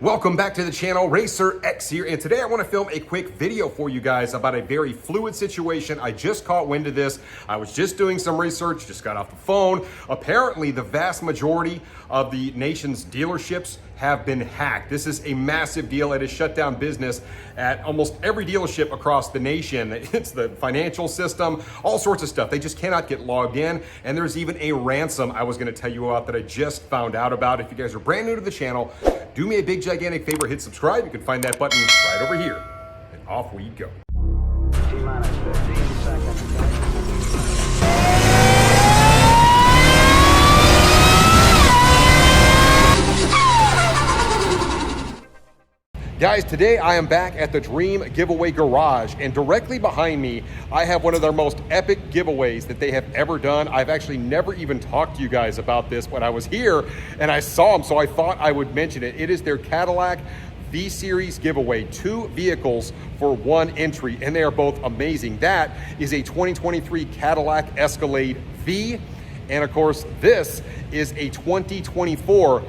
Welcome back to the channel, RacerX here, and today I want to film a quick video for you guys about a very fluid situation. I just caught wind of this. I was just doing some research, just got off the phone. Apparently, the vast majority of the nation's dealerships have been hacked. This is a massive deal. It has shut down business at almost every dealership across the nation. It's the financial system, all sorts of stuff. They just cannot get logged in. And there's even a ransom I was gonna tell you about that I just found out about. If you guys are brand new to the channel, do me a big gigantic favor, hit subscribe. You can find that button right over here. And off we go. T-minus 15 seconds. Guys, today I am back at the Dream Giveaway Garage, and directly behind me, I have one of their most epic giveaways that they have ever done. I've actually never even talked to you guys about this when I was here and I saw them, so I thought I would mention it. It is their Cadillac V-Series giveaway, 2 vehicles for 1 entry, and they are both amazing. That is a 2023 Cadillac Escalade V, and of course, this is a 2024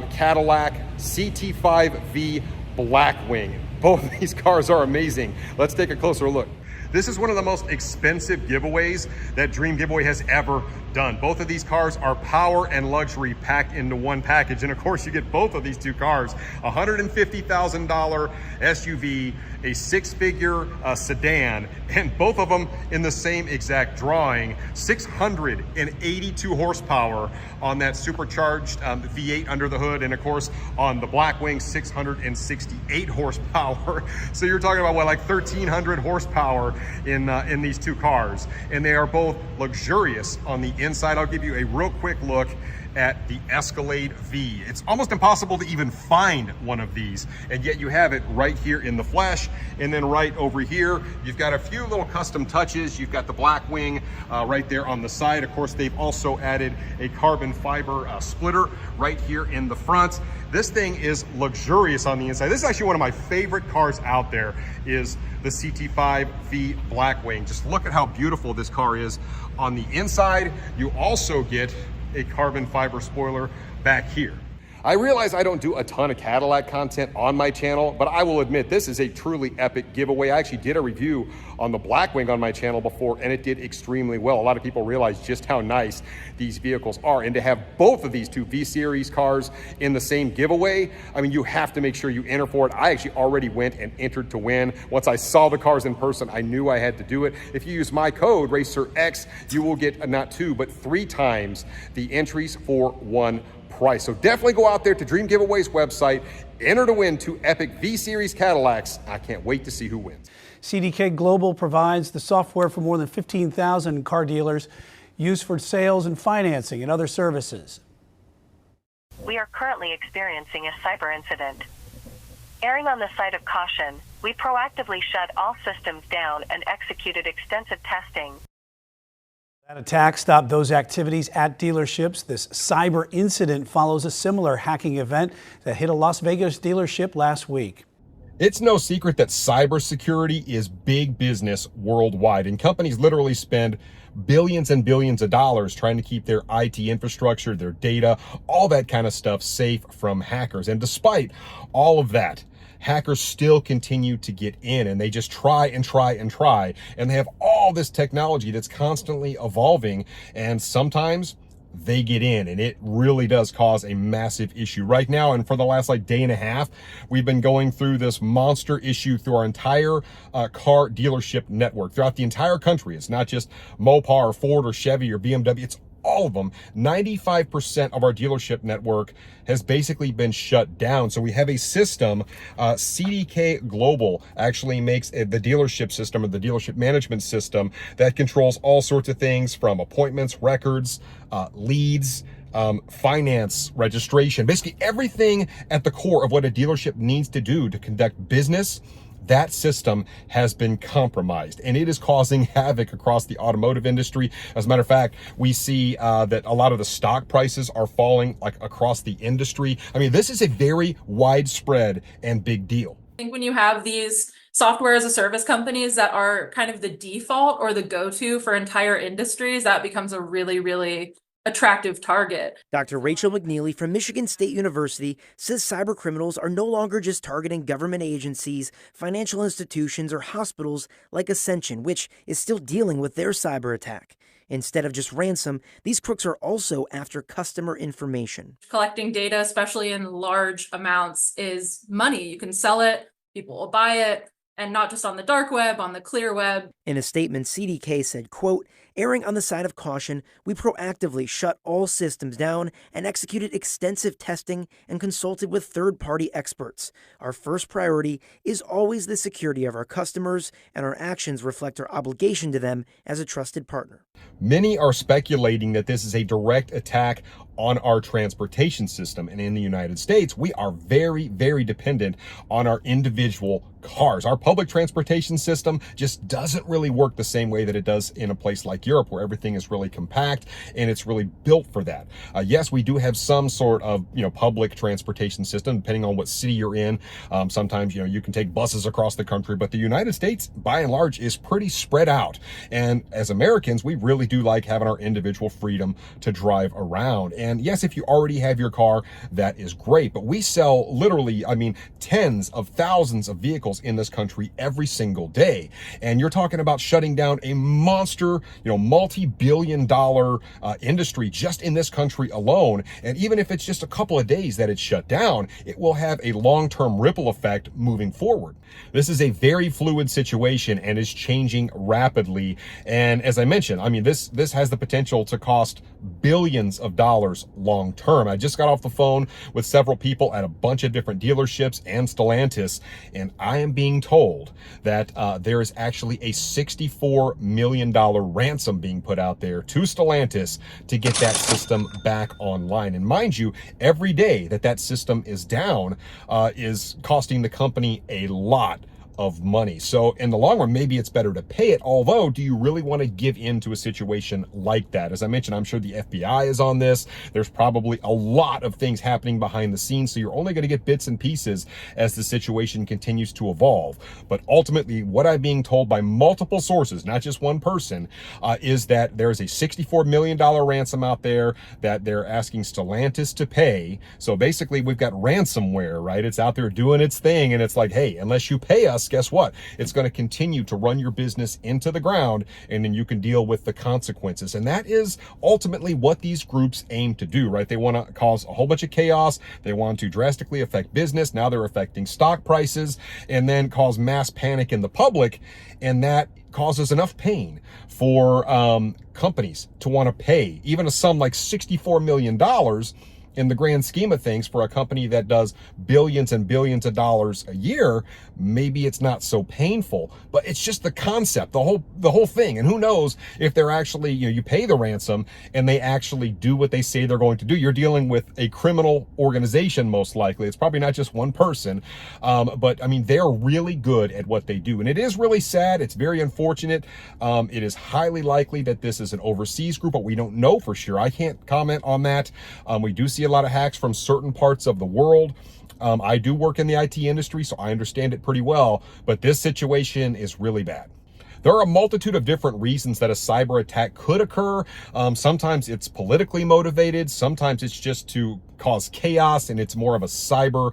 Cadillac CT5V Blackwing. Both of these cars are amazing. Let's take a closer look. This is one of the most expensive giveaways that Dream Giveaway has ever done. Both of these cars are power and luxury packed into one package. And of course, you get both of these 2 cars, $150,000 SUV, a 6-figure sedan, and both of them in the same exact drawing. 682 horsepower on that supercharged V8 under the hood, and of course on the Blackwing, 668 horsepower. So you're talking about what, like 1,300 horsepower in these 2 cars, and they are both luxurious on the inside. I'll give you a real quick look at the Escalade V. It's almost impossible to even find one of these, and yet you have it right here in the flesh. And then right over here, you've got a few little custom touches. You've got the Blackwing right there on the side. Of course, they've also added a carbon fiber splitter right here in the front. This thing is luxurious on the inside. This is actually one of my favorite cars out there, is the CT5V Blackwing. Just look at how beautiful this car is on the inside. You also get a carbon fiber spoiler back here. I realize I don't do a ton of Cadillac content on my channel, but I will admit this is a truly epic giveaway. I actually did a review on the Blackwing on my channel before, and it did extremely well. A lot of people realize just how nice these vehicles are, and to have both of these 2 V-Series cars in the same giveaway, I mean, you have to make sure you enter for it. I actually already went and entered to win. Once I saw the cars in person, I knew I had to do it. If you use my code, RacerX, you will get not 2, but 3 times the entries for 1 price. So definitely go out there to Dream Giveaway's website, enter to win 2 epic V-Series Cadillacs. I can't wait to see who wins. CDK Global provides the software for more than 15,000 car dealers, used for sales and financing and other services. We are currently experiencing a cyber incident. Erring on the side of caution, we proactively shut all systems down and executed extensive testing. That attack stopped those activities at dealerships. This cyber incident follows a similar hacking event that hit a Las Vegas dealership last week. It's no secret that cybersecurity is big business worldwide, and companies literally spend billions and billions of dollars trying to keep their IT infrastructure, their data, all that kind of stuff safe from hackers. And despite all of that, hackers still continue to get in, and they just try and try and try. And they have all this technology that's constantly evolving, and sometimes they get in, and it really does cause a massive issue right now. And for the last day and a half, we've been going through this monster issue through our entire car dealership network throughout the entire country. It's not just Mopar or Ford or Chevy or BMW. It's all of them. 95% of our dealership network has basically been shut down. So we have a system, CDK Global actually makes the dealership system, or the dealership management system, that controls all sorts of things from appointments, records, leads, finance, registration, basically everything at the core of what a dealership needs to do to conduct business. That system has been compromised, and it is causing havoc across the automotive industry. As a matter of fact, we see that a lot of the stock prices are falling across the industry. I mean, this is a very widespread and big deal. I think when you have these software as a service companies that are kind of the default or the go-to for entire industries, that becomes a really, really attractive target. Dr. Rachel McNeely from Michigan State University says cyber criminals are no longer just targeting government agencies, financial institutions, or hospitals like Ascension, which is still dealing with their cyber attack. Instead of just ransom, these crooks are also after customer information. Collecting data, especially in large amounts, is money. You can sell it, people will buy it, and not just on the dark web, on the clear web. In a statement, CDK said, quote, "Erring on the side of caution, we proactively shut all systems down and executed extensive testing and consulted with third-party experts. Our first priority is always the security of our customers, and our actions reflect our obligation to them as a trusted partner." Many are speculating that this is a direct attack on our transportation system. And in the United States, we are very, very dependent on our individual cars. Our public transportation system just doesn't really work the same way that it does in a place like Europe, where everything is really compact and it's really built for that. Yes, we do have some sort of, public transportation system, depending on what city you're in. Sometimes, you can take buses across the country, but the United States, by and large, is pretty spread out. And as Americans, we really do like having our individual freedom to drive around. And yes, if you already have your car, that is great. But we sell literally, tens of thousands of vehicles in this country every single day. And you're talking about shutting down a monster, multi-billion-dollar industry just in this country alone. And even if it's just a couple of days that it's shut down, it will have a long-term ripple effect moving forward. This is a very fluid situation and is changing rapidly. And as I mentioned, this has the potential to cost billions of dollars long term. I just got off the phone with several people at a bunch of different dealerships and Stellantis, and I am being told that there is actually a $64 million ransom being put out there to Stellantis to get that system back online. And mind you, every day that system is down is costing the company a lot of money. So in the long run, maybe it's better to pay it. Although, do you really want to give in to a situation like that? As I mentioned, I'm sure the FBI is on this. There's probably a lot of things happening behind the scenes. So you're only going to get bits and pieces as the situation continues to evolve. But ultimately, what I'm being told by multiple sources, not just one person, is that there's a $64 million ransom out there that they're asking Stellantis to pay. So basically, we've got ransomware, right? It's out there doing its thing. And it's like, hey, unless you pay us, guess what? It's going to continue to run your business into the ground, and then you can deal with the consequences. And that is ultimately what these groups aim to do, right? They want to cause a whole bunch of chaos. They want to drastically affect business. Now they're affecting stock prices, and then cause mass panic in the public. And that causes enough pain for companies to want to pay even a sum like $64 million in the grand scheme of things. For a company that does billions and billions of dollars a year, maybe it's not so painful, but it's just the concept, the whole thing. And who knows if they're actually, you pay the ransom and they actually do what they say they're going to do. You're dealing with a criminal organization, most likely. It's probably not just one person. But they're really good at what they do. And it is really sad. It's very unfortunate. It is highly likely that this is an overseas group, but we don't know for sure. I can't comment on that. We do see a lot of hacks from certain parts of the world. I do work in the IT industry, so I understand it pretty well, but this situation is really bad. There are a multitude of different reasons that a cyber attack could occur. Sometimes it's politically motivated. Sometimes it's just to cause chaos and it's more of a cyber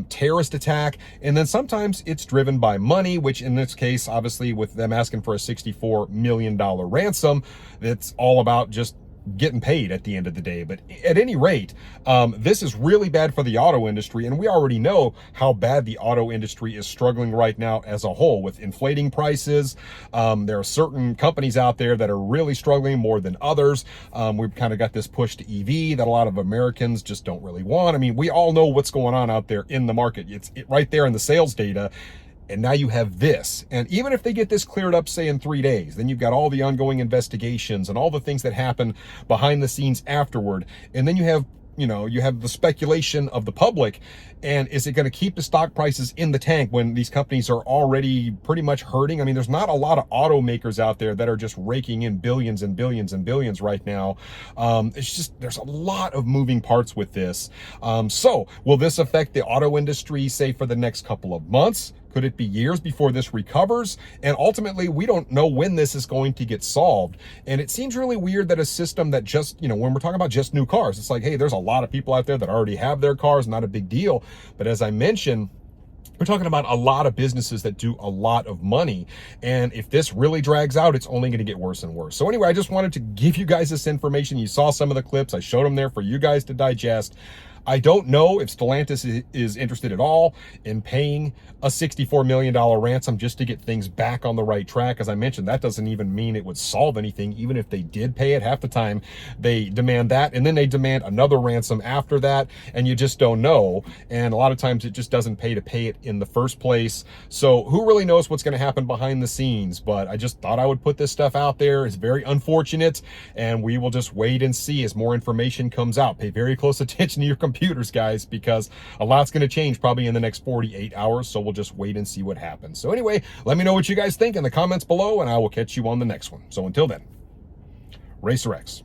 terrorist attack. And then sometimes it's driven by money, which in this case, obviously with them asking for a $64 million ransom, it's all about just getting paid at the end of the day. But at any rate, this is really bad for the auto industry, and we already know how bad the auto industry is struggling right now as a whole with inflating prices. There are certain companies out there that are really struggling more than others. We've kind of got this push to EV that a lot of Americans just don't really want. We all know what's going on out there in the market. It's right there in the sales data. And now you have this. And even if they get this cleared up, say in 3 days, then you've got all the ongoing investigations and all the things that happen behind the scenes afterward. And then you have the speculation of the public. And is it going to keep the stock prices in the tank when these companies are already pretty much hurting? There's not a lot of automakers out there that are just raking in billions and billions and billions right now. It's just, there's a lot of moving parts with this. So will this affect the auto industry, say for the next couple of months? Could it be years before this recovers? And ultimately, we don't know when this is going to get solved. And it seems really weird that a system that just, when we're talking about just new cars, it's like, hey, there's a lot of people out there that already have their cars, not a big deal. But as I mentioned, we're talking about a lot of businesses that do a lot of money. And if this really drags out, it's only going to get worse and worse. So anyway, I just wanted to give you guys this information. You saw some of the clips. I showed them there for you guys to digest. I don't know if Stellantis is interested at all in paying a $64 million ransom just to get things back on the right track. As I mentioned, that doesn't even mean it would solve anything. Even if they did pay it, half the time they demand that, and then they demand another ransom after that, and you just don't know. And a lot of times it just doesn't pay to pay it in the first place. So who really knows what's going to happen behind the scenes? But I just thought I would put this stuff out there. It's very unfortunate, and we will just wait and see as more information comes out. Pay very close attention to your computers, guys, because a lot's going to change probably in the next 48 hours. So we'll just wait and see what happens. So anyway, let me know what you guys think in the comments below, and I will catch you on the next one. So until then, RacerX.